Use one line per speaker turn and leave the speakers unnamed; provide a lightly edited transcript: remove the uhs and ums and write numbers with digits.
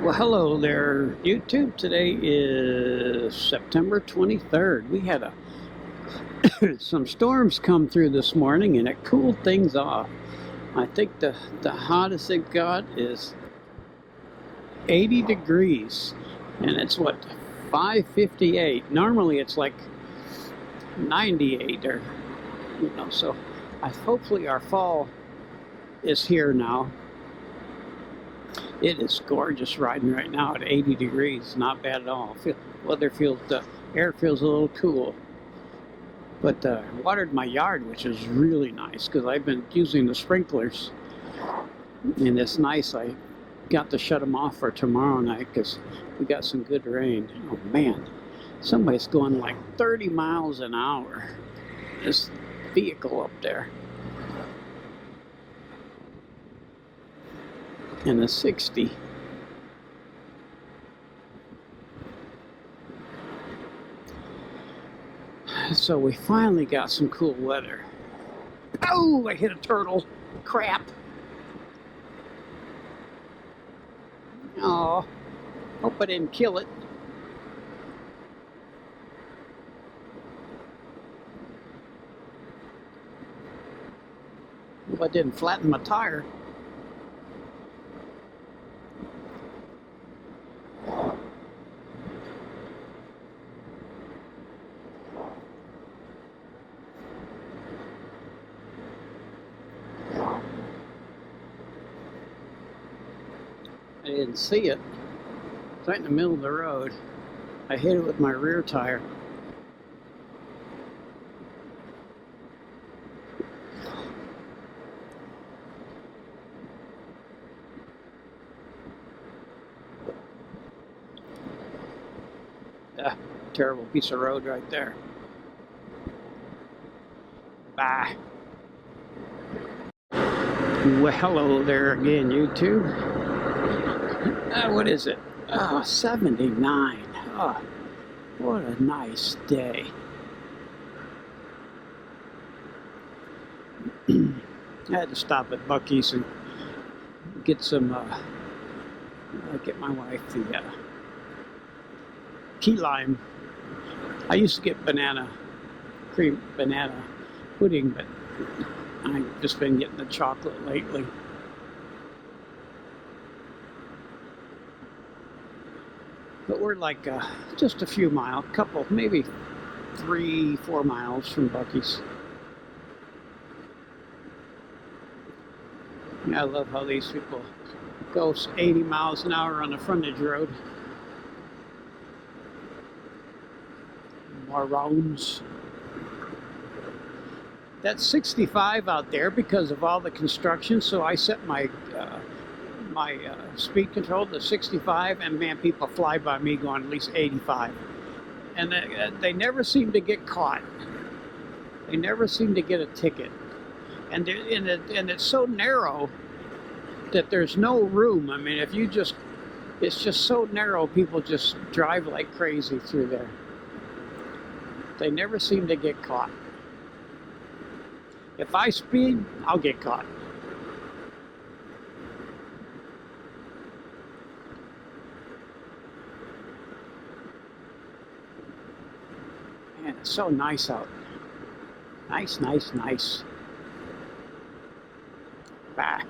Well, hello there, YouTube. Today is September 23rd. We had some storms come through this morning and it cooled things off. I think the hottest it got is 80 degrees and it's what, 5:58. Normally it's like 98 or, so hopefully our fall is here now. It is gorgeous riding right now at 80 degrees. Not bad at all. The air feels a little cool. But watered my yard, which is really nice because I've been using the sprinklers. And it's nice. I got to shut them off for tomorrow night because we got some good rain. Oh man, somebody's going like 30 miles an hour. This vehicle up there. And a 60. So we finally got some cool weather. Oh, I hit a turtle. Crap. Oh, hope I didn't kill it. Hope I didn't flatten my tire. I didn't see it. It's right in the middle of the road. I hit it with my rear tire. Terrible piece of road right there. Bye. Well, hello there again, YouTube. What is it? 79. Oh, what a nice day. I had to stop at Buc-ee's and get some, get my wife the key lime. I used to get banana pudding, but I've just been getting the chocolate lately. But we're like just a few miles, maybe 3-4 miles from Buc-ee's. Yeah, I love how these people go 80 miles an hour on the frontage road. More rounds. That's 65 out there because of all the construction, so I set my speed control to 65, and man, people fly by me going at least 85, and they never seem to get caught. They never seem to get a ticket, and it's so narrow that there's no room. I mean, it's just so narrow, people just drive like crazy through there. They never seem to get caught. If I speed, I'll get caught. Man, it's so nice out. Nice, nice, nice. Bye.